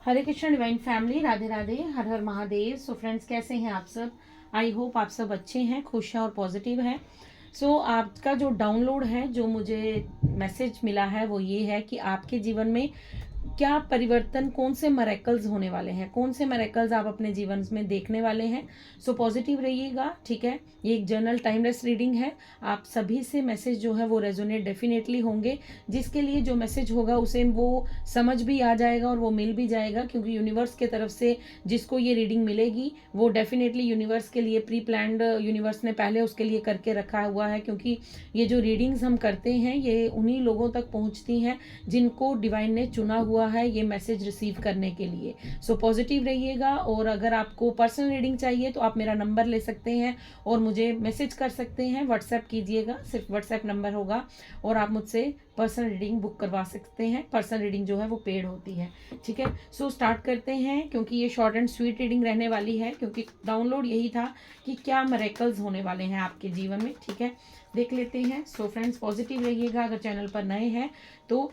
हरे Krishna divine family, Radhe Radhe, हर हर Mahadev. So friends, कैसे हैं आप सब? आई होप आप सब अच्छे हैं, खुश हैं और पॉजिटिव हैं। सो आपका जो डाउनलोड है, जो मुझे मैसेज मिला है, वो ये है कि आपके जीवन में क्या परिवर्तन, कौन से मरेकल्स होने वाले हैं, कौन से मरेकल्स आप अपने जीवन में देखने वाले हैं। सो पॉजिटिव रहिएगा, ठीक है। ये एक जर्नल टाइमलेस रीडिंग है। आप सभी से मैसेज जो है वो रेजोनेट डेफिनेटली होंगे। जिसके लिए जो मैसेज होगा उसे वो समझ भी आ जाएगा और वो मिल भी जाएगा, क्योंकि यूनिवर्स के तरफ से जिसको ये रीडिंग मिलेगी वो डेफिनेटली यूनिवर्स के लिए प्री प्लान्ड, यूनिवर्स ने पहले उसके लिए करके रखा हुआ है। क्योंकि ये जो रीडिंग्स हम करते हैं ये उन्हीं लोगों तक पहुंचती हैं जिनको डिवाइन ने चुना हुआ है ये मैसेज रिसीव करने के लिए। सो पॉजिटिव रहिएगा। और अगर आपको पर्सनल रीडिंग चाहिए तो आप मेरा नंबर ले सकते हैं और मुझे मैसेज कर सकते हैं, व्हाट्सएप कीजिएगा, सिर्फ व्हाट्सएप नंबर होगा और आप मुझसे पर्सनल रीडिंग बुक करवा सकते हैं। पर्सनल रीडिंग जो है वो पेड होती है, ठीक है। सो स्टार्ट करते हैं, क्योंकि ये शॉर्ट एंड स्वीट रीडिंग रहने वाली है, क्योंकि डाउनलोड यही था कि क्या मिरेकल्स होने वाले हैं आपके जीवन में, ठीक है। देख लेते हैं। सो फ्रेंड्स, पॉजिटिव रहिएगा। अगर चैनल पर नए हैं तो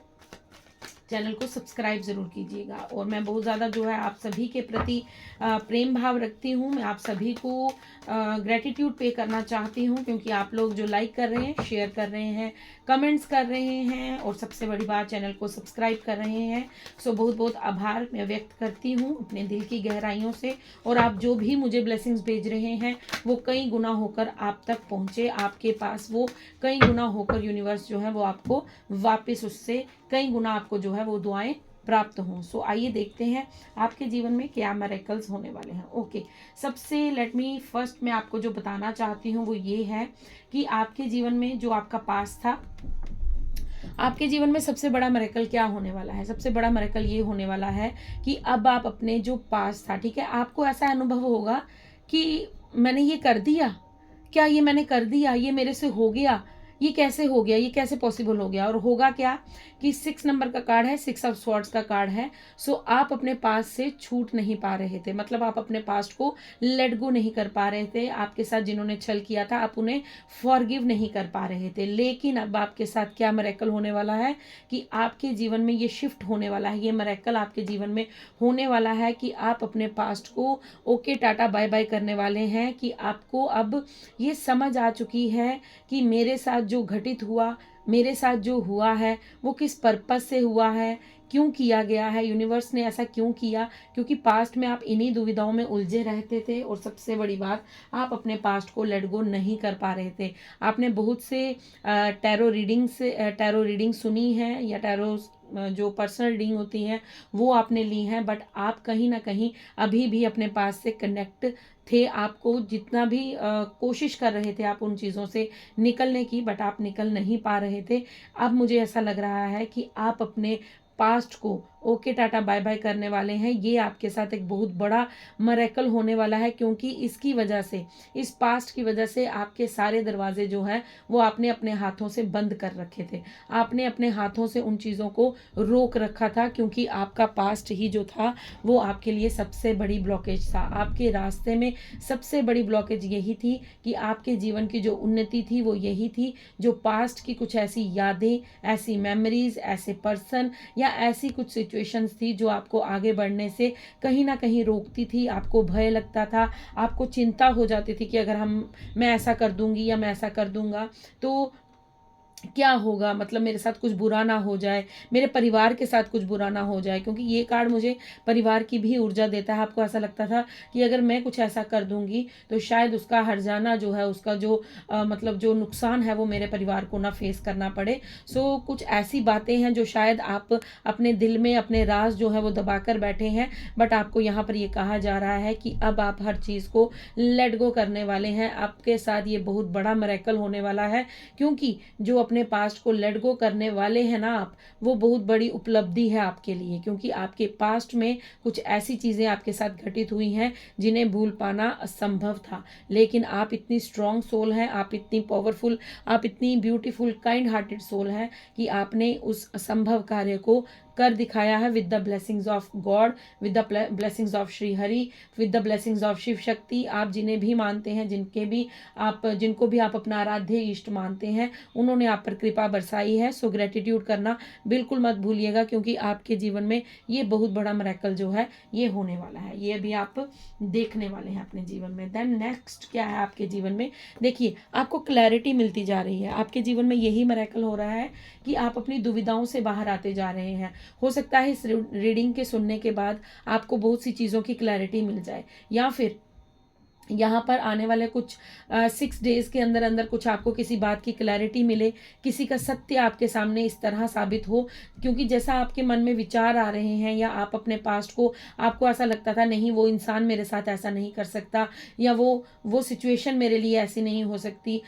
चैनल को सब्सक्राइब ज़रूर कीजिएगा। और मैं बहुत ज़्यादा जो है आप सभी के प्रति प्रेम भाव रखती हूँ। मैं आप सभी को ग्रेटिट्यूड पे करना चाहती हूँ, क्योंकि आप लोग जो लाइक कर रहे हैं, शेयर कर रहे हैं, कमेंट्स कर रहे हैं और सबसे बड़ी बात चैनल को सब्सक्राइब कर रहे हैं। सो बहुत बहुत आभार मैं व्यक्त करती हूँ अपने दिल की गहराइयों से। और आप जो भी मुझे ब्लेसिंग्स भेज रहे हैं वो कई गुना होकर आप तक पहुँचे, आपके पास वो कई गुना होकर यूनिवर्स जो है वो आपको वापस उससे कई गुना आपको जो है वो दुआएं प्राप्त हों। सो आइए देखते हैं आपके जीवन में क्या मिरेकल्स होने वाले हैं। ओके, सबसे लेट मी फर्स्ट मैं आपको जो बताना चाहती हूँ वो ये है कि आपके जीवन में जो आपका पास था, आपके जीवन में सबसे बड़ा मिरेकल क्या होने वाला है। सबसे बड़ा मिरेकल ये होने वाला है कि अब आप अपने जो पास था, ठीक है, आपको ऐसा अनुभव होगा कि मैंने ये कर दिया, क्या ये मैंने कर दिया, ये मेरे से हो गया, ये कैसे हो गया, ये कैसे पॉसिबल हो गया। और होगा क्या कि 6 नंबर का कार्ड है, 6 ऑफ स्वॉर्ड्स का कार्ड है। सो आप अपने पास से छूट नहीं पा रहे थे, मतलब आप अपने पास्ट को लेट गो नहीं कर पा रहे थे। आपके साथ जिन्होंने छल किया था आप उन्हें फॉरगिव नहीं कर पा रहे थे। लेकिन अब आपके साथ क्या मिरेकल होने वाला है कि आपके जीवन में ये शिफ्ट होने वाला है, ये मिरेकल आपके जीवन में होने वाला है कि आप अपने पास्ट को ओके टाटा बाय बाय करने वाले हैं। कि आपको अब ये समझ आ चुकी है कि मेरे साथ जो घटित हुआ, मेरे साथ जो हुआ है वो किस पर्पस से हुआ है, क्यों किया गया है, यूनिवर्स ने ऐसा क्यों किया। क्योंकि पास्ट में आप इन्हीं दुविधाओं में उलझे रहते थे और सबसे बड़ी बात, आप अपने पास्ट को लेट गो नहीं कर पा रहे थे। आपने बहुत से टैरो रीडिंग सुनी है या टैरो जो पर्सनल रीडिंग होती हैं वो आपने ली हैं, बट आप कहीं ना कहीं अभी भी अपने पास से कनेक्ट थे। आपको जितना भी कोशिश कर रहे थे आप उन चीज़ों से निकलने की, बट आप निकल नहीं पा रहे थे। अब मुझे ऐसा लग रहा है कि आप अपने पास्ट को ओके टाटा बाय बाय करने वाले हैं। ये आपके साथ एक बहुत बड़ा मरेकल होने वाला है, क्योंकि इसकी वजह से, इस पास्ट की वजह से आपके सारे दरवाजे जो हैं वो आपने अपने हाथों से बंद कर रखे थे। आपने अपने हाथों से उन चीज़ों को रोक रखा था, क्योंकि आपका पास्ट ही जो था वो आपके लिए सबसे बड़ी ब्लॉकेज था। आपके रास्ते में सबसे बड़ी ब्लॉकेज यही थी कि आपके जीवन की जो उन्नति थी वो यही थी, जो पास्ट की कुछ ऐसी यादें, ऐसी मेमोरीज, ऐसे पर्सन या ऐसी कुछ सिचुएशंस थी जो आपको आगे बढ़ने से कहीं ना कहीं रोकती थी। आपको भय लगता था, आपको चिंता हो जाती थी कि अगर मैं ऐसा कर दूंगी या मैं ऐसा कर दूंगा तो क्या होगा, मतलब मेरे साथ कुछ बुरा ना हो जाए, मेरे परिवार के साथ कुछ बुरा ना हो जाए। क्योंकि ये कार्ड मुझे परिवार की भी ऊर्जा देता है। आपको ऐसा लगता था कि अगर मैं कुछ ऐसा कर दूंगी तो शायद उसका हर्जाना जो है, उसका जो मतलब जो नुकसान है वो मेरे परिवार को ना फेस करना पड़े। सो कुछ ऐसी बातें हैं जो शायद आप अपने दिल में अपने राज जो है वो दबा कर बैठे हैं, बट आपको यहाँ पर ये कहा जा रहा है कि अब आप हर चीज़ को लेट गो करने वाले हैं। आपके साथ ये बहुत बड़ा मिरेकल होने वाला है, क्योंकि जो अपने पास्ट को लेट गो करने वाले हैं ना आप, वो बहुत बड़ी उपलब्धि है आपके लिए। क्योंकि आपके पास्ट में कुछ ऐसी चीज़ें आपके साथ घटित हुई हैं जिन्हें भूल पाना असंभव था। लेकिन आप इतनी स्ट्रांग सोल हैं, आप इतनी पावरफुल, आप इतनी ब्यूटीफुल काइंड हार्टेड सोल हैं कि आपने उस असंभव कार्य को कर दिखाया है with the blessings of God, with the blessings of Shri Hari, with the blessings of Shiv Shakti. आप जिन्हें भी मानते हैं, जिनको भी आप अपना आराध्य इष्ट मानते हैं, उन्होंने आप पर कृपा बरसाई है। सो ग्रेटिट्यूड करना बिल्कुल मत भूलिएगा, क्योंकि आपके जीवन में ये बहुत बड़ा मिरेकल जो है ये होने वाला है, ये भी आप देखने वाले हैं अपने जीवन में। देन नेक्स्ट क्या है आपके जीवन में, देखिए आपको क्लैरिटी मिलती जा रही है। आपके जीवन में यही मिरेकल हो रहा है कि आप अपनी दुविधाओं से बाहर आते जा रहे हैं। हो सकता है इस रीडिंग के सुनने के बाद आपको बहुत सी चीज़ों की क्लैरिटी मिल जाए, या फिर यहाँ पर आने वाले कुछ 6 डेज के अंदर अंदर कुछ आपको किसी बात की क्लैरिटी मिले, किसी का सत्य आपके सामने इस तरह साबित हो। क्योंकि जैसा आपके मन में विचार आ रहे हैं, या आप अपने पास्ट को, आपको ऐसा लगता था नहीं वो इंसान मेरे साथ ऐसा नहीं कर सकता, या वो सिचुएशन मेरे लिए ऐसी नहीं हो सकती,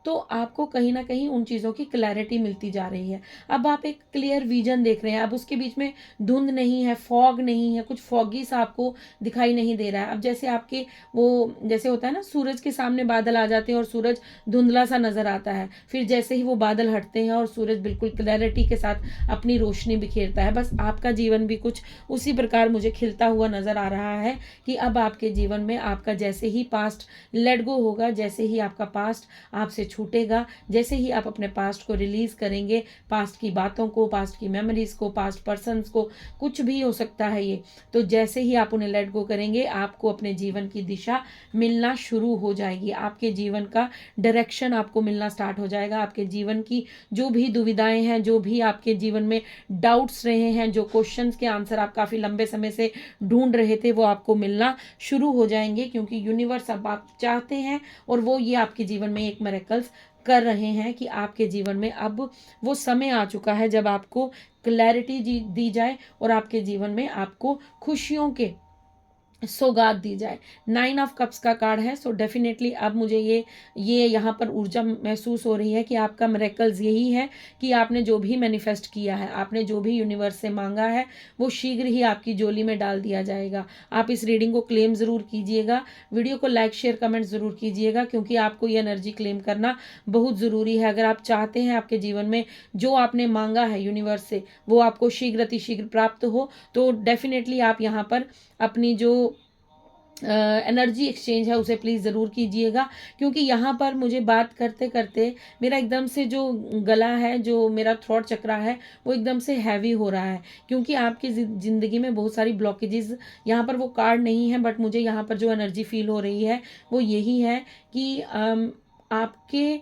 तो आपको कहीं ना कहीं उन चीज़ों की क्लैरिटी मिलती जा रही है। अब आप एक क्लियर विजन देख रहे हैं। अब उसके बीच में धुंध नहीं है, फॉग नहीं है, कुछ फॉगी सा आपको दिखाई नहीं दे रहा है। अब जैसे आपके जैसे होता है ना, सूरज के सामने बादल आ जाते हैं और सूरज धुंधला सा नजर आता है, फिर जैसे ही वो बादल हटते हैं और सूरज बिल्कुल क्लैरिटी के साथ अपनी रोशनी बिखेरता है। बस आपका जीवन भी कुछ उसी प्रकार मुझे खिलता हुआ नजर आ रहा है कि अब आपके जीवन में आपका जैसे ही पास्ट लेट गो होगा, जैसे ही आपका पास्ट आपसे छूटेगा, जैसे ही आप अपने पास्ट को रिलीज करेंगे, पास्ट की बातों को, पास्ट की मेमोरीज को, पास्ट पर्सन्स को, कुछ भी हो सकता है ये, तो जैसे ही आप उन्हें लेट गो करेंगे, आपको अपने जीवन की दिशा मिलना शुरू हो जाएगी। आपके जीवन का डायरेक्शन आपको मिलना स्टार्ट हो जाएगा। आपके जीवन की जो भी दुविधाएं हैं, जो भी आपके जीवन में डाउट्स रहे हैं, जो क्वेश्चंस के आंसर आप काफ़ी लंबे समय से ढूंढ रहे थे, वो आपको मिलना शुरू हो जाएंगे, क्योंकि यूनिवर्स अब आप चाहते हैं और वो ये आपके जीवन में एक मिरेकल्स कर रहे हैं कि आपके जीवन में अब वो समय आ चुका है जब आपको क्लैरिटी दी जाए और आपके जीवन में आपको खुशियों के सौगात दी जाए। 9 ऑफ कप्स का कार्ड है। सो डेफिनेटली अब मुझे ये यहाँ पर ऊर्जा महसूस हो रही है कि आपका मिरेकल्स यही है कि आपने जो भी मैनिफेस्ट किया है, आपने जो भी यूनिवर्स से मांगा है, वो शीघ्र ही आपकी झोली में डाल दिया जाएगा। आप इस रीडिंग को क्लेम ज़रूर कीजिएगा, वीडियो को लाइक शेयर कमेंट ज़रूर कीजिएगा, क्योंकि आपको ये एनर्जी क्लेम करना बहुत ज़रूरी है। अगर आप चाहते हैं आपके जीवन में जो आपने मांगा है यूनिवर्स से वो आपको शीघ्र अतिशीघ्र प्राप्त हो, तो डेफिनेटली आप यहाँ पर अपनी जो एनर्जी एक्सचेंज है उसे प्लीज़ ज़रूर कीजिएगा। क्योंकि यहाँ पर मुझे बात करते करते मेरा एकदम से जो गला है, जो मेरा थ्रोट चक्रा है, वो एकदम से हैवी हो रहा है, क्योंकि आपकी ज़िंदगी में बहुत सारी ब्लॉकेजेस, यहाँ पर वो कार्ड नहीं है बट मुझे यहाँ पर जो एनर्जी फील हो रही है वो यही है कि आपके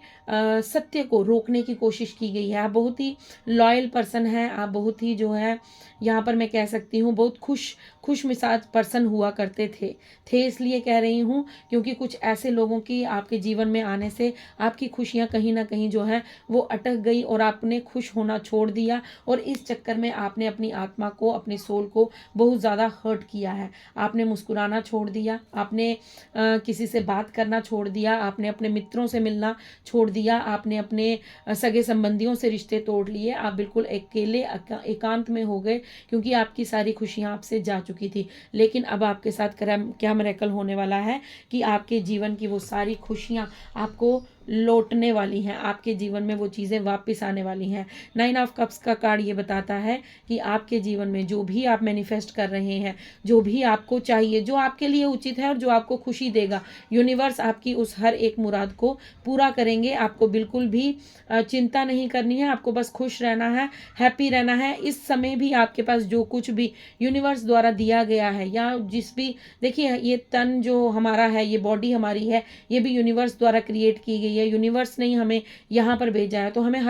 सत्य को रोकने की कोशिश की गई है। आप बहुत ही लॉयल पर्सन हैं, आप बहुत ही जो है यहाँ पर मैं कह सकती हूँ बहुत खुश मिजाज पर्सन हुआ करते थे इसलिए कह रही हूँ क्योंकि कुछ ऐसे लोगों की आपके जीवन में आने से आपकी खुशियाँ कहीं ना कहीं जो है वो अटक गई और आपने खुश होना छोड़ दिया, और इस चक्कर में आपने अपनी आत्मा को, अपनी सोल को बहुत ज़्यादा हर्ट किया है। आपने मुस्कुराना छोड़ दिया, आपने किसी से बात करना छोड़ दिया, आपने अपने मित्रों से मिलना छोड़ दिया, आपने अपने सगे संबंधियों से रिश्ते तोड़ लिए। आप बिल्कुल अकेले एकांत में हो गए क्योंकि आपकी सारी खुशियाँ आपसे जा चुकी थी। लेकिन अब आपके साथ क्या मिरेकल होने वाला है कि आपके जीवन की वो सारी खुशियाँ आपको लौटने वाली हैं, आपके जीवन में वो चीज़ें वापस आने वाली हैं। 9 ऑफ कप्स का कार्ड ये बताता है कि आपके जीवन में जो भी आप मैनिफेस्ट कर रहे हैं, जो भी आपको चाहिए, जो आपके लिए उचित है और जो आपको खुशी देगा, यूनिवर्स आपकी उस हर एक मुराद को पूरा करेंगे। आपको बिल्कुल भी चिंता नहीं करनी है, आपको बस खुश रहना है, हैप्पी रहना है। इस समय भी आपके पास जो कुछ भी यूनिवर्स द्वारा दिया गया है, या जिस भी, देखिए ये तन जो हमारा है, ये बॉडी हमारी है, ये भी यूनिवर्स द्वारा क्रिएट की गई है। यूनिवर्स ने ही हमें यहाँ पर भेजा है, तो हमें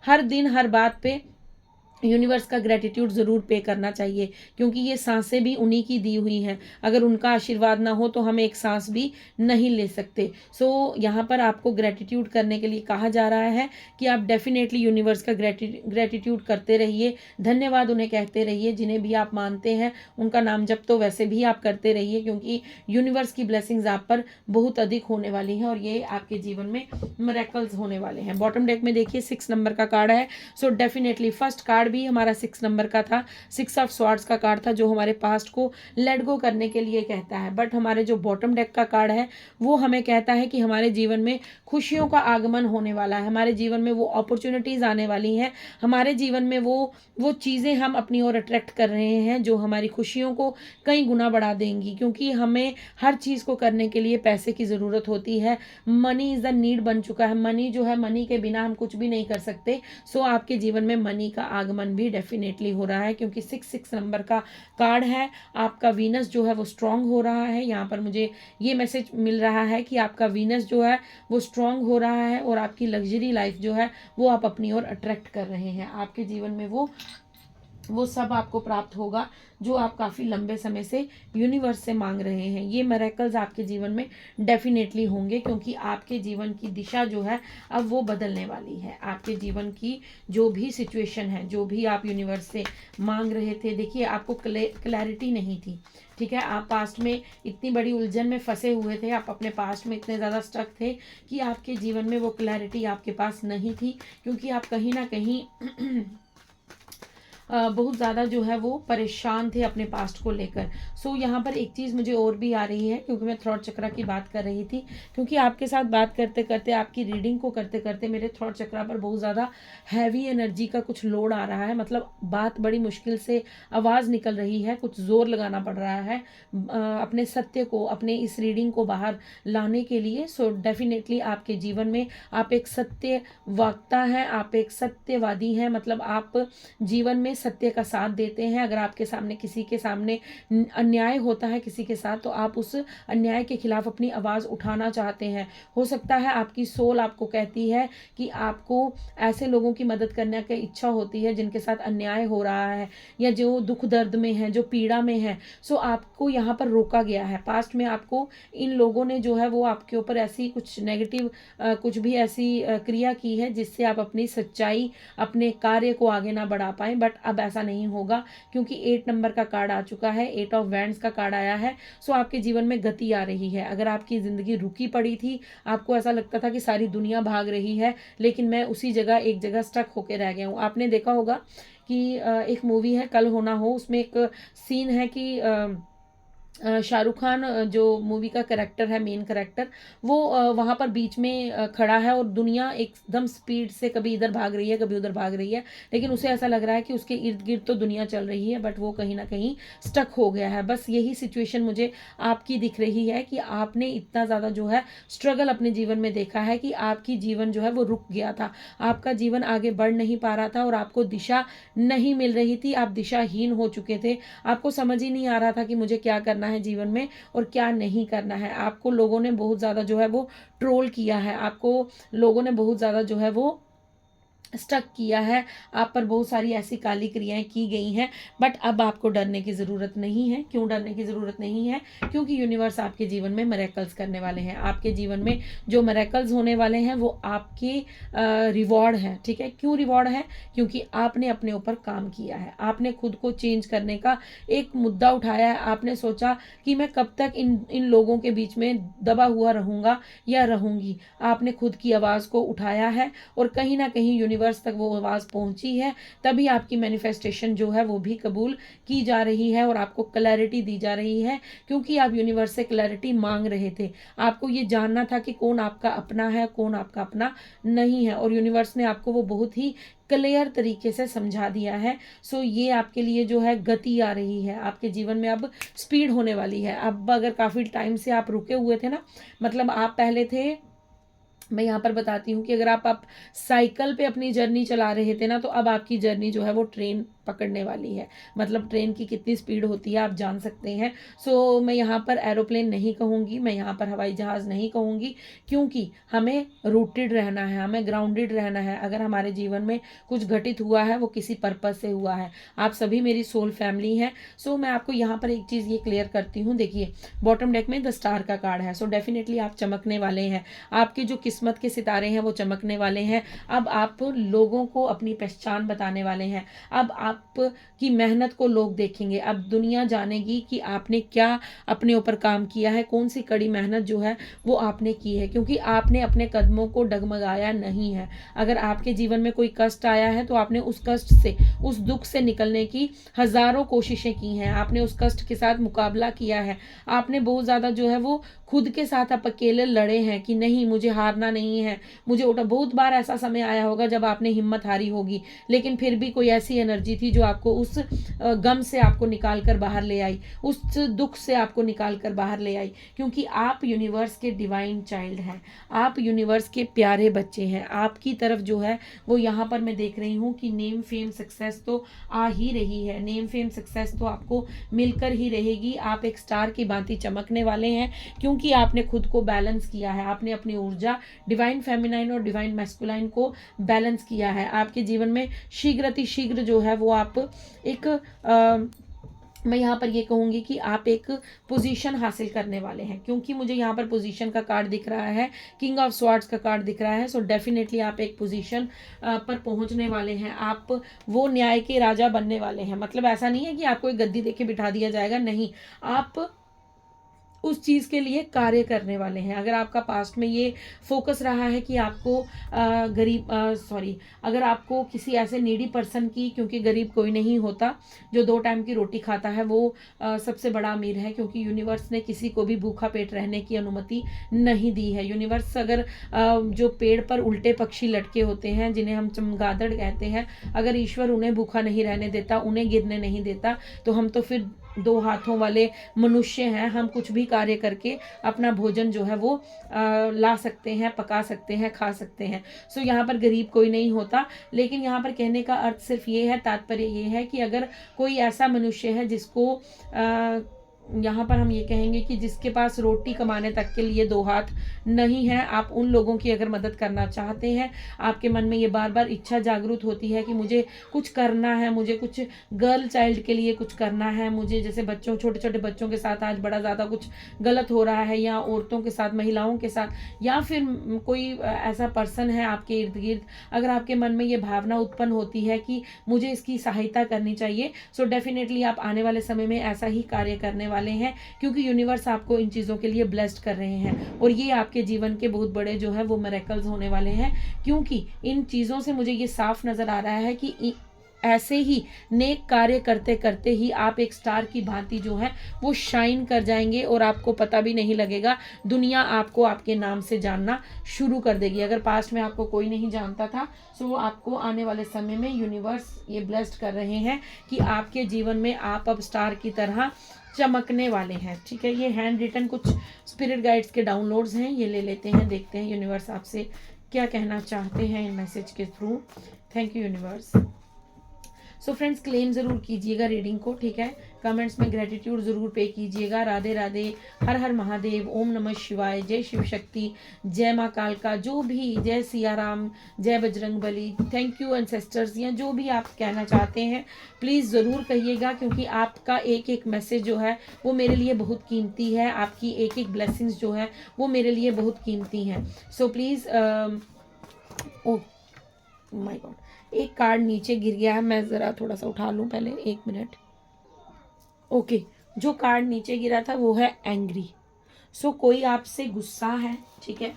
हर दिन हर बात पे यूनिवर्स का ग्रेटिट्यूड ज़रूर पे करना चाहिए, क्योंकि ये सांसें भी उन्हीं की दी हुई हैं। अगर उनका आशीर्वाद ना हो तो हम एक सांस भी नहीं ले सकते। सो यहाँ पर आपको ग्रेटिट्यूड करने के लिए कहा जा रहा है कि आप डेफिनेटली यूनिवर्स का ग्रेटिट्यूड करते रहिए, धन्यवाद उन्हें कहते रहिए। जिन्हें भी आप मानते हैं उनका नाम जप तो वैसे भी आप करते रहिए, क्योंकि यूनिवर्स की ब्लेसिंग्स आप पर बहुत अधिक होने वाली हैं और ये आपके जीवन में मिरेकल्स होने वाले हैं। बॉटम डेक में देखिए 6 नंबर का कार्ड है। सो डेफिनेटली फर्स्ट कार्ड भी हमारा 6 नंबर का था, 6 ऑफ स्वॉर्ड्स का कार्ड था, जो हमारे पास्ट को लेट गो करने के लिए कहता है। बट हमारे जो बॉटम डेक का कार्ड है वो हमें कहता है कि हमारे जीवन में खुशियों का आगमन होने वाला है, हमारे जीवन में वो अपॉर्चुनिटीज आने वाली हैं, हमारे जीवन में वो चीज़ें हम अपनी ओर अट्रैक्ट कर रहे हैं जो हमारी खुशियों को कई गुना बढ़ा देंगी। क्योंकि हमें हर चीज़ को करने के लिए पैसे की ज़रूरत होती है, मनी इज़ द नीड बन चुका है, मनी जो है, मनी के बिना हम कुछ भी नहीं कर सकते। सो आपके जीवन में मनी का आगमन भी डेफिनेटली हो रहा है, क्योंकि 6 नंबर का कार्ड है। आपका वीनस जो है वो स्ट्रांग हो रहा है। यहाँ पर मुझे ये मैसेज मिल रहा है कि आपका वीनस जो है वो स्ट्रांग हो रहा है और आपकी लग्जरी लाइफ जो है वो आप अपनी ओर अट्रैक्ट कर रहे हैं। आपके जीवन में वो सब आपको प्राप्त होगा जो आप काफ़ी लंबे समय से यूनिवर्स से मांग रहे हैं। ये मिरेकल्स आपके जीवन में डेफिनेटली होंगे, क्योंकि आपके जीवन की दिशा जो है अब वो बदलने वाली है। आपके जीवन की जो भी सिचुएशन है, जो भी आप यूनिवर्स से मांग रहे थे, देखिए आपको क्लैरिटी नहीं थी, ठीक है। आप पास्ट में इतनी बड़ी उलझन में फंसे हुए थे, आप अपने पास्ट में इतने ज़्यादा स्टक थे कि आपके जीवन में वो क्लैरिटी आपके पास नहीं थी, क्योंकि आप कहीं ना कहीं बहुत ज़्यादा जो है वो परेशान थे अपने पास्ट को लेकर। सो यहाँ पर एक चीज़ मुझे और भी आ रही है, क्योंकि मैं थ्रॉट चक्रा की बात कर रही थी, क्योंकि आपके साथ बात करते करते, आपकी रीडिंग को करते करते मेरे थ्रॉट चक्रा पर बहुत ज़्यादा हैवी एनर्जी का कुछ लोड आ रहा है। मतलब बात बड़ी मुश्किल से आवाज़ निकल रही है, कुछ ज़ोर लगाना पड़ रहा है अपने सत्य को, अपने इस रीडिंग को बाहर लाने के लिए। सो डेफिनेटली आपके जीवन में आप एक सत्य वक्ता हैं, आप एक सत्यवादी हैं। मतलब आप जीवन में सत्य का साथ देते हैं। अगर आपके सामने किसी के सामने अन्याय होता है किसी के साथ, तो आप उस अन्याय के खिलाफ अपनी आवाज़ उठाना चाहते हैं। हो सकता है आपकी सोल आपको कहती है कि आपको ऐसे लोगों की मदद करने की इच्छा होती है जिनके साथ अन्याय हो रहा है, या जो दुख दर्द में है, जो पीड़ा में है। सो आपको यहाँ पर रोका गया है। पास्ट में आपको इन लोगों ने जो है वो आपके ऊपर ऐसी कुछ नेगेटिव कुछ भी ऐसी क्रिया की है जिससे आप अपनी सच्चाई, अपने कार्य को आगे ना बढ़ा पाएं। बट अब ऐसा नहीं होगा, क्योंकि 8 नंबर का कार्ड आ चुका है, 8 ऑफ वैंड्स का कार्ड आया है। सो आपके जीवन में गति आ रही है। अगर आपकी ज़िंदगी रुकी पड़ी थी, आपको ऐसा लगता था कि सारी दुनिया भाग रही है लेकिन मैं उसी जगह एक जगह स्टक होकर रह गया हूँ। आपने देखा होगा कि एक मूवी है कल हो ना हो, उसमें एक सीन है कि शाहरुख खान जो मूवी का कैरेक्टर है, मेन कैरेक्टर, वो वहाँ पर बीच में खड़ा है और दुनिया एकदम स्पीड से कभी इधर भाग रही है, कभी उधर भाग रही है, लेकिन उसे ऐसा लग रहा है कि उसके इर्द गिर्द तो दुनिया चल रही है, बट वो कहीं ना कहीं स्टक हो गया है। बस यही सिचुएशन मुझे आपकी दिख रही है कि आपने इतना ज़्यादा जो है स्ट्रगल अपने जीवन में देखा है कि आपकी जीवन जो है वो रुक गया था, आपका जीवन आगे बढ़ नहीं पा रहा था और आपको दिशा नहीं मिल रही थी। आप दिशाहीन हो चुके थे, आपको समझ ही नहीं आ रहा था कि मुझे क्या करना है जीवन में और क्या नहीं करना है। आपको लोगों ने बहुत ज़्यादा जो है वो ट्रोल किया है, आपको लोगों ने बहुत ज़्यादा जो है वो स्टक किया है, आप पर बहुत सारी ऐसी काली क्रियाएं की गई हैं। बट अब आपको डरने की ज़रूरत नहीं है। क्यों डरने की ज़रूरत नहीं है? क्योंकि यूनिवर्स आपके जीवन में मिरेकल्स करने वाले हैं। आपके जीवन में जो मिरेकल्स होने वाले हैं वो आपके रिवॉर्ड है, ठीक है। क्यों रिवॉर्ड है? क्योंकि आपने अपने ऊपर काम किया है, आपने खुद को चेंज करने का एक मुद्दा उठाया है। आपने सोचा कि मैं कब तक इन लोगों के बीच में दबा हुआ रहूँगा या रहूँगी। आपने खुद की आवाज़ को उठाया है और कहीं ना कहीं यूनिवर्स तक वो आवाज़ पहुंची है, तभी आपकी मैनिफेस्टेशन जो है वो भी कबूल की जा रही है और आपको क्लैरिटी दी जा रही है। क्योंकि आप यूनिवर्स से क्लैरिटी मांग रहे थे, आपको ये जानना था कि कौन आपका अपना है, कौन आपका अपना नहीं है, और यूनिवर्स ने आपको वो बहुत ही क्लियर तरीके से समझा दिया है। सो ये आपके लिए जो है गति आ रही है, आपके जीवन में अब स्पीड होने वाली है। अब अगर काफ़ी टाइम से आप रुके हुए थे ना, मतलब आप पहले थे, मैं यहाँ पर बताती हूँ कि अगर आप साइकिल पे अपनी जर्नी चला रहे थे ना, तो अब आपकी जर्नी जो है वो ट्रेन पकड़ने वाली है। मतलब ट्रेन की कितनी स्पीड होती है आप जान सकते हैं। सो मैं यहाँ पर एरोप्लेन नहीं कहूँगी, मैं यहाँ पर हवाई जहाज़ नहीं कहूँगी, क्योंकि हमें रूटेड रहना है, हमें ग्राउंडेड रहना है। अगर हमारे जीवन में कुछ घटित हुआ है वो किसी पर्पज़ से हुआ है। आप सभी मेरी सोल फैमिली हैं। सो मैं आपको यहाँ पर एक चीज़ ये क्लियर करती हूँ। देखिए बॉटम डेक में द स्टार का कार्ड है। सो डेफिनेटली आप चमकने वाले हैं, आपकी जो किस्मत के सितारे हैं वो चमकने वाले हैं। अब आप लोगों को अपनी पहचान बताने वाले हैं। अब आप की मेहनत को लोग देखेंगे। अब दुनिया जानेगी कि आपने क्या अपने ऊपर काम किया है, कौन सी कड़ी मेहनत जो है वो आपने की है, क्योंकि आपने अपने कदमों को डगमगाया नहीं है। अगर आपके जीवन में कोई कष्ट आया है तो आपने उस कष्ट से, उस दुख से निकलने की हजारों कोशिशें की हैं। आपने उस कष्ट के साथ मुकाबला किया है। आपने बहुत ज़्यादा जो है वो खुद के साथ आप अकेले लड़े हैं कि नहीं, मुझे हारना नहीं है, मुझे उठा। बहुत बार ऐसा समय आया होगा जब आपने हिम्मत हारी होगी, लेकिन फिर भी कोई ऐसी एनर्जी थी जो आपको उस गम से आपको निकाल कर बाहर ले आई, उस दुख से आपको निकाल कर बाहर ले आई, क्योंकि आप यूनिवर्स के डिवाइन चाइल्ड हैं। आप यूनिवर्स के प्यारे बच्चे हैं। आपकी तरफ जो है वो यहाँ पर मैं देख रही हूँ कि नेम फेम सक्सेस तो आ ही रही है। नेम फेम सक्सेस तो आपको मिलकर ही रहेगी। आप एक स्टार की भांति चमकने वाले हैं, क्योंकि आपने खुद को बैलेंस किया है। आपने अपनी ऊर्जा डिवाइन फेमिनाइन और डिवाइन मैस्कुलाइन को बैलेंस किया है। आपके जीवन में शीघ्र अतिशीघ्र जो है वो आप एक मैं यहाँ पर ये कहूँगी कि आप एक पोजीशन हासिल करने वाले हैं, क्योंकि मुझे यहाँ पर पोजीशन का कार्ड दिख रहा है, किंग ऑफ स्वॉर्ड्स का कार्ड दिख रहा है। सो डेफिनेटली आप एक पोजीशन पर पहुँचने वाले हैं। आप वो न्याय के राजा बनने वाले हैं। मतलब ऐसा नहीं है कि आपको एक गद्दी देके बिठा दिया जाएगा, नहीं, आप उस चीज़ के लिए कार्य करने वाले हैं। अगर आपका पास्ट में ये फोकस रहा है कि आपको अगर आपको किसी ऐसे नीडी पर्सन की, क्योंकि गरीब कोई नहीं होता, जो 2 टाइम की रोटी खाता है वो सबसे बड़ा अमीर है, क्योंकि यूनिवर्स ने किसी को भी भूखा पेट रहने की अनुमति नहीं दी है। यूनिवर्स अगर जो पेड़ पर उल्टे पक्षी लटके होते हैं, जिन्हें हम चमगादड़ कहते हैं, अगर ईश्वर उन्हें भूखा नहीं रहने देता, उन्हें गिरने नहीं देता, तो हम तो फिर 2 हाथों वाले मनुष्य हैं। हम कुछ भी कार्य करके अपना भोजन जो है वो ला सकते हैं, पका सकते हैं, खा सकते हैं। सो यहाँ पर गरीब कोई नहीं होता। लेकिन यहाँ पर कहने का अर्थ सिर्फ ये है, तात्पर्य ये है कि अगर कोई ऐसा मनुष्य है जिसको यहाँ पर हम ये कहेंगे कि जिसके पास रोटी कमाने तक के लिए 2 हाथ नहीं है, आप उन लोगों की अगर मदद करना चाहते हैं, आपके मन में ये बार बार इच्छा जागृत होती है कि मुझे कुछ करना है, मुझे कुछ गर्ल चाइल्ड के लिए कुछ करना है, मुझे जैसे बच्चों, छोटे छोटे बच्चों के साथ आज बड़ा ज़्यादा कुछ गलत हो रहा है, या औरतों के साथ, महिलाओं के साथ, या फिर कोई ऐसा पर्सन है आपके इर्द गिर्द, अगर आपके मन में ये भावना उत्पन्न होती है कि मुझे इसकी सहायता करनी चाहिए, सो डेफिनेटली आप आने वाले समय में ऐसा ही कार्य करने वाले हैं, क्योंकि यूनिवर्स आपको इन चीज़ों के लिए ब्लेस्ड कर रहे हैं। और ये आपके जीवन के बहुत बड़े जो है वो मिरेकल्स होने वाले हैं, क्योंकि इन चीज़ों से मुझे ये साफ नज़र आ रहा है कि ऐसे ही नेक कार्य करते करते ही आप एक स्टार की भांति जो है वो शाइन कर जाएंगे, और आपको पता भी नहीं लगेगा। दुनिया आपको आपके नाम से जानना शुरू कर देगी। अगर पास्ट में आपको कोई नहीं जानता था, सो आपको आने वाले समय में यूनिवर्स ये ब्लेस्ड कर रहे हैं कि आपके जीवन में आप अब स्टार की तरह चमकने वाले हैं। ठीक है, ये हैंड रिटन कुछ स्पिरिट गाइड्स के डाउनलोड्स हैं, ये ले लेते हैं, देखते हैं यूनिवर्स आपसे क्या कहना चाहते हैं इन मैसेज के through. Thank you universe. So friends, claim ज़रूर कीजिएगा रीडिंग को, ठीक है। कमेंट्स में ग्रेटिट्यूड ज़रूर पे कीजिएगा। राधे राधे, हर हर महादेव, ओम नमः शिवाय, जय शिव शक्ति, जय माँ कालका, जो भी, जय सिया राम, जय Bajrang Bali, thank you ancestors, या जो भी आप कहना चाहते हैं प्लीज़ ज़रूर कहिएगा, क्योंकि आपका एक एक मैसेज जो है वो मेरे लिए बहुत कीमती है। आपकी एक एक ब्लेसिंग्स जो है वो मेरे लिए बहुत कीमती हैं। So please, oh my God, एक कार्ड नीचे गिर गया है, मैं ज़रा थोड़ा सा उठा लूँ पहले, 1 मिनट। ओके, जो कार्ड नीचे गिरा था वो है एंग्री। सो कोई आपसे गुस्सा है, ठीक है।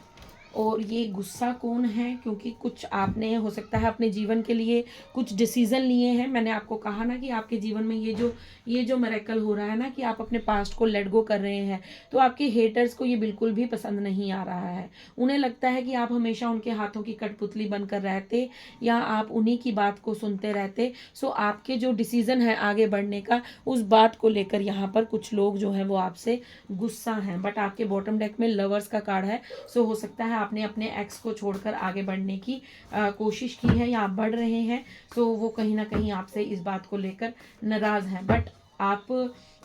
और ये गुस्सा कौन है, क्योंकि कुछ आपने हो सकता है अपने जीवन के लिए कुछ डिसीजन लिए हैं। मैंने आपको कहा ना कि आपके जीवन में ये जो मिरेकल हो रहा है ना, कि आप अपने पास्ट को लेट गो कर रहे हैं, तो आपके हेटर्स को ये बिल्कुल भी पसंद नहीं आ रहा है। उन्हें लगता है कि आप हमेशा उनके हाथों की कठपुतली बनकर रहते, या आप उन्हीं की बात को सुनते रहते। सो आपके जो डिसीजन है आगे बढ़ने का, उस बात को लेकर यहाँ पर कुछ लोग जो हैं वो आपसे गुस्सा हैं। बट आपके बॉटम डेक में लवर्स का कार्ड है। सो हो सकता है आपने अपने एक्स को छोड़कर आगे बढ़ने की कोशिश की है, या आप बढ़ रहे हैं। सो वो कहीं ना कहीं आपसे इस बात को लेकर नाराज़ हैं, बट आप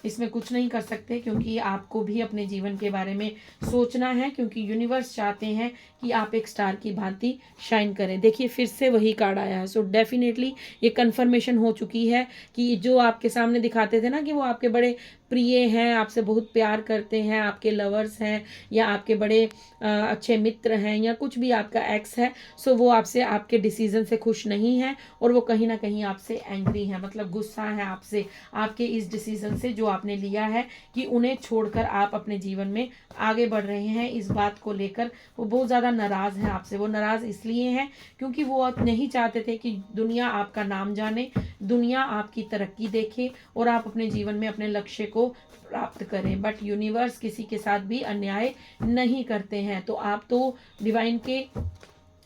इसमें कुछ नहीं कर सकते, क्योंकि आपको भी अपने जीवन के बारे में सोचना है, क्योंकि यूनिवर्स चाहते हैं कि आप एक स्टार की भांति शाइन करें। देखिए, फिर से वही कार्ड आया है। सो डेफिनेटली ये कंफर्मेशन हो चुकी है कि जो आपके सामने दिखाते थे ना कि वो आपके बड़े प्रिय हैं, आपसे बहुत प्यार करते हैं, आपके लवर्स हैं या आपके बड़े अच्छे मित्र हैं या कुछ भी आपका एक्स है, सो वो आपसे आपके डिसीजन से खुश नहीं है और वो कहीं ना कहीं आपसे एंग्री है, मतलब गुस्सा है आपसे, आपके इस डिसीजन से जो आपने लिया है कि उन्हें छोड़कर आप अपने जीवन में आगे बढ़ रहे हैं। इस बात को लेकर वो बहुत ज़्यादा नाराज़ है आपसे। वो नाराज़ इसलिए है क्योंकि वो आप नहीं चाहते थे कि दुनिया आपका नाम जाने, दुनिया आपकी तरक्की देखे और आप अपने जीवन में अपने लक्ष्य को प्राप्त करें। बट यूनिवर्स किसी के साथ भी अन्याय नहीं करते हैं। तो आप तो डिवाइन के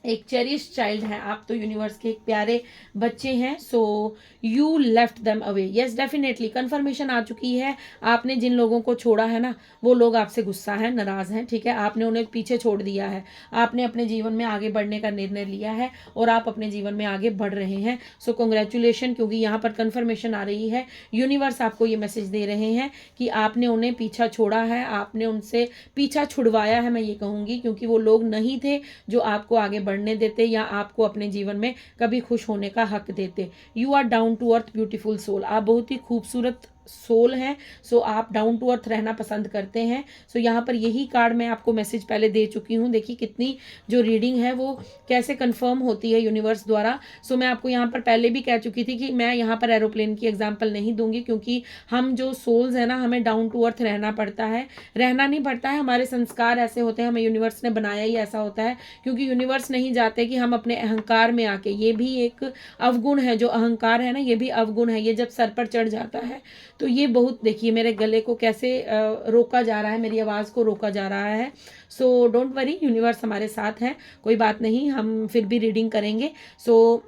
एक चेरिश चाइल्ड हैं, आप तो यूनिवर्स के एक प्यारे बच्चे हैं। So you left them away. Yes, definitely confirmation आ चुकी है। आपने जिन लोगों को छोड़ा है ना, वो लोग आपसे गुस्सा है, नाराज हैं, ठीक है, आपने उन्हें पीछे छोड़ दिया है, आपने अपने जीवन में आगे बढ़ने का निर्णय लिया है और आप अपने जीवन में आगे बढ़ रहे हैं। सो कॉन्ग्रेचुलेशन, क्योंकि यहाँ पर कंफर्मेशन आ रही है, यूनिवर्स आपको ये मैसेज दे रहे हैं कि आपने उन्हें पीछा छोड़ा है, आपने उनसे पीछा छुड़वाया है, मैं ये कहूँगी, क्योंकि वो लोग नहीं थे जो आपको आगे बढ़ने देते या आपको अपने जीवन में कभी खुश होने का हक देते। You are down to earth beautiful soul. आप बहुत ही खूबसूरत सोल हैं। सो आप डाउन टू अर्थ रहना पसंद करते हैं। सो यहाँ पर यही कार्ड मैं आपको मैसेज पहले दे चुकी हूँ। देखिए कितनी जो रीडिंग है वो कैसे कंफर्म होती है यूनिवर्स द्वारा। सो मैं आपको यहाँ पर पहले भी कह चुकी थी कि मैं यहाँ पर एरोप्लेन की एग्जाम्पल नहीं दूंगी, क्योंकि हम जो सोल्स हैं ना, हमें डाउन टू अर्थ रहना पड़ता है, रहना नहीं पड़ता है, हमारे संस्कार ऐसे होते हैं, हमें यूनिवर्स ने बनाया ही ऐसा होता है, क्योंकि यूनिवर्स नहीं चाहते कि हम अपने अहंकार में आके, ये भी एक अवगुण है, जो अहंकार है ना, ये भी अवगुण है, ये जब सर पर चढ़ जाता है तो ये बहुत, देखिए मेरे गले को कैसे रोका जा रहा है, मेरी आवाज़ को रोका जा रहा है। सो डोंट वरी, यूनिवर्स हमारे साथ है, कोई बात नहीं, हम फिर भी रीडिंग करेंगे। सो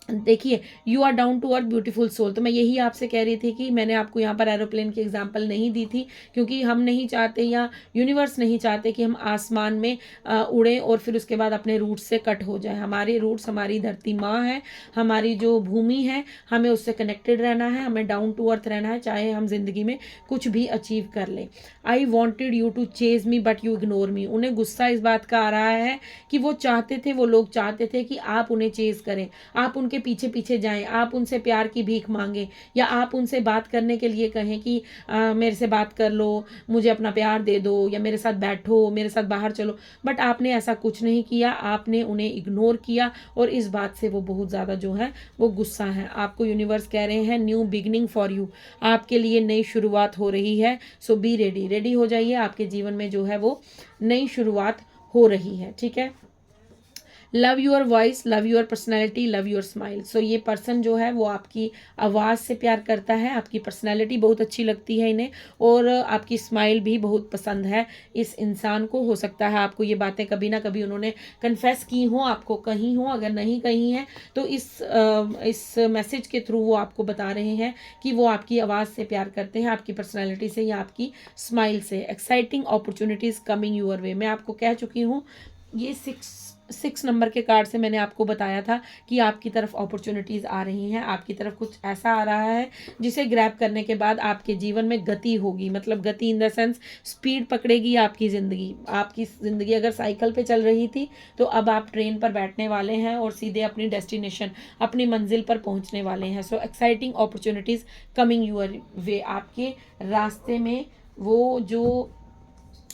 देखिए, you are down to earth beautiful soul. तो मैं यही आपसे कह रही थी कि मैंने आपको यहाँ पर एरोप्लेन की एग्जांपल नहीं दी थी, क्योंकि हम नहीं चाहते या यूनिवर्स नहीं चाहते कि हम आसमान में उड़ें और फिर उसके बाद अपने रूट्स से कट हो जाए। हमारे रूट्स, हमारी धरती माँ है, हमारी जो भूमि है, हमें उससे कनेक्टेड रहना है, हमें डाउन टू अर्थ रहना है, चाहे हम जिंदगी में कुछ भी अचीव कर लें। I wanted you to chase me but you ignore me. उन्हें गुस्सा इस बात का आ रहा है कि वो चाहते थे, वो लोग चाहते थे कि आप उन्हें चेज करें, आप उनके पीछे पीछे जाएं, आप उनसे प्यार की भीख मांगें या आप उनसे बात करने के लिए कहें कि मेरे से बात कर लो, मुझे अपना प्यार दे दो या मेरे साथ बैठो, मेरे साथ बाहर चलो। बट आपने ऐसा कुछ नहीं किया, आपने उन्हें इग्नोर किया और इस बात से वो बहुत ज़्यादा जो है वो गुस्सा है। आपको यूनिवर्स कह रहे हैं न्यू बिगनिंग फॉर यू, आपके लिए नई शुरुआत हो रही है। सो बी रेडी, रेडी हो जाइए, आपके जीवन में जो है वो नई शुरुआत हो रही है, ठीक है। Love your voice, love your personality, love your smile. So ये पर्सन जो है वो आपकी आवाज़ से प्यार करता है, आपकी पर्सनैलिटी बहुत अच्छी लगती है इन्हें और आपकी स्माइल भी बहुत पसंद है इस इंसान को। हो सकता है आपको ये बातें कभी ना कभी उन्होंने कन्फेस की हो, आपको कही हो, अगर नहीं कही हैं तो इस मैसेज के थ्रू वो आपको बता रहे हैं कि वो आपकी आवाज़ से प्यार करते हैं, आपकी पर्सनैलिटी से या आपकी स्माइल से। एक्साइटिंग अपॉर्चुनिटीज़ कमिंग यूर वे। मैं आपको कह चुकी हूँ, ये 6 नंबर के कार्ड से मैंने आपको बताया था कि आपकी तरफ अपॉर्चुनिटीज़ आ रही हैं, आपकी तरफ कुछ ऐसा आ रहा है जिसे ग्रैब करने के बाद आपके जीवन में गति होगी। मतलब गति इन द सेंस स्पीड पकड़ेगी आपकी ज़िंदगी। आपकी ज़िंदगी अगर साइकिल पे चल रही थी तो अब आप ट्रेन पर बैठने वाले हैं और सीधे अपनी डेस्टिनेशन, अपनी मंजिल पर पहुंचने वाले हैं। So exciting opportunities coming your way. आपके रास्ते में वो जो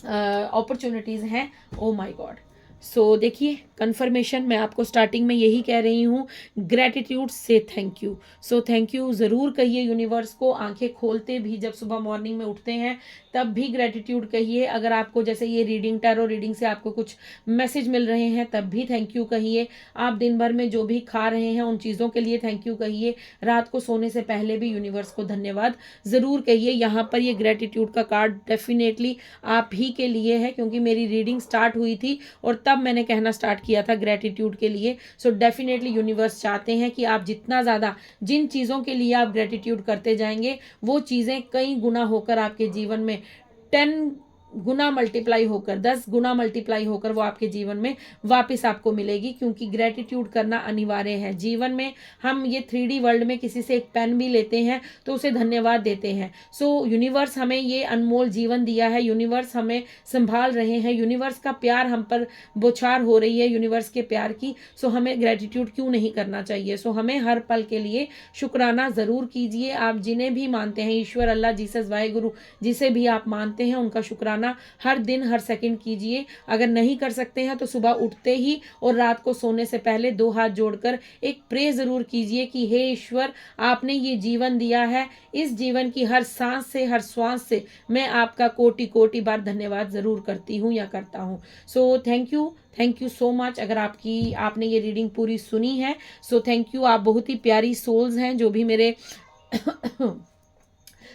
अपॉर्चुनिटीज़ हैं, ओ माय गॉड। सो देखिए कंफर्मेशन मैं आपको स्टार्टिंग में यही कह रही हूँ, ग्रेटिट्यूड से thank you. So thank you ज़रूर कहिए यूनिवर्स को, आंखें खोलते भी जब सुबह मॉर्निंग में उठते हैं तब भी ग्रेटिट्यूड कहिए। अगर आपको जैसे ये रीडिंग, टैरो रीडिंग से आपको कुछ मैसेज मिल रहे हैं तब भी थैंक यू कहिए। आप दिन भर में जो भी खा रहे हैं उन चीज़ों के लिए थैंक यू कहिए। रात को सोने से पहले भी यूनिवर्स को धन्यवाद ज़रूर कहिए। यहाँ पर ये ग्रेटिट्यूड का कार्ड डेफिनेटली आप ही के लिए है, क्योंकि मेरी रीडिंग स्टार्ट हुई थी और तब मैंने कहना स्टार्ट किया था ग्रेटिट्यूड के लिए। सो डेफिनेटली यूनिवर्स चाहते हैं कि आप जितना ज़्यादा जिन चीज़ों के लिए आप ग्रेटिट्यूड करते जाएंगे वो चीज़ें कई गुना होकर आपके जीवन में 10 गुना मल्टीप्लाई होकर 10 गुना मल्टीप्लाई होकर वो आपके जीवन में वापस आपको मिलेगी, क्योंकि ग्रेटिट्यूड करना अनिवार्य है जीवन में। हम ये 3D वर्ल्ड में किसी से एक पेन भी लेते हैं तो उसे धन्यवाद देते हैं। सो यूनिवर्स हमें ये अनमोल जीवन दिया है, यूनिवर्स हमें संभाल रहे हैं, यूनिवर्स का प्यार हम पर बौछार हो रही है यूनिवर्स के प्यार की। सो हमें ग्रेटिट्यूड क्यों नहीं करना चाहिए। सो हमें हर पल के लिए शुक्राना ज़रूर कीजिए। आप जिन्हें भी मानते हैं, ईश्वर, अल्लाह, जीसस, वाहेगुरु, जिसे भी आप मानते हैं, उनका शुक्राना हर दिन हर सेकंड कीजिए। अगर नहीं कर सकते हैं तो सुबह उठते ही और रात को सोने से पहले 2 हाथ जोड़कर एक प्रे जरूर कीजिए कि हे ईश्वर, आपने ये जीवन दिया है, इस जीवन की हर सांस से, हर श्वास से मैं आपका कोटि कोटि बार धन्यवाद जरूर करती हूँ या करता हूँ। So thank you so much. अगर आपने ये रीडिंग पूरी सुनी है, सो थैंक यू। आप बहुत ही प्यारी सोल्स हैं जो भी मेरे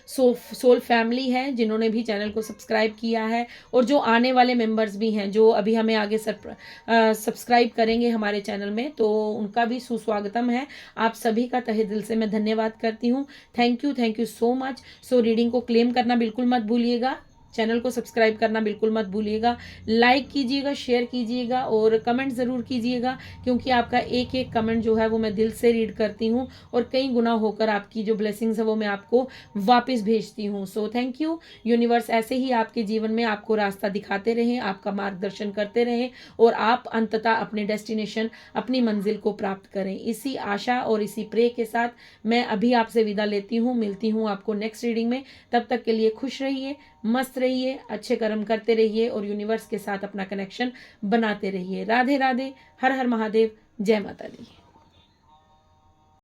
सोल फैमिली है, जिन्होंने भी चैनल को सब्सक्राइब किया है, और जो आने वाले मेंबर्स भी हैं जो अभी हमें आगे सब्सक्राइब करेंगे हमारे चैनल में, तो उनका भी सुस्वागतम है। आप सभी का तहे दिल से मैं धन्यवाद करती हूँ। Thank you so much. So reading को क्लेम करना बिल्कुल मत भूलिएगा, चैनल को सब्सक्राइब करना बिल्कुल मत भूलिएगा, लाइक कीजिएगा, शेयर कीजिएगा और कमेंट ज़रूर कीजिएगा, क्योंकि आपका एक एक कमेंट जो है वो मैं दिल से रीड करती हूँ और कई गुना होकर आपकी जो ब्लेसिंग्स है वो मैं आपको वापस भेजती हूँ। So thank you. यूनिवर्स ऐसे ही आपके जीवन में आपको रास्ता दिखाते रहें, आपका मार्गदर्शन करते रहें और आप अंततः अपने डेस्टिनेशन, अपनी मंजिल को प्राप्त करें। इसी आशा और इसी प्रे के साथ मैं अभी आपसे विदा लेती हूँ। मिलती हूँ आपको नेक्स्ट रीडिंग में। तब तक के लिए खुश रहिए, मस्त रहिए, अच्छे कर्म करते रहिए और यूनिवर्स के साथ अपना कनेक्शन बनाते रहिए। राधे राधे, हर हर महादेव, जय माता दी।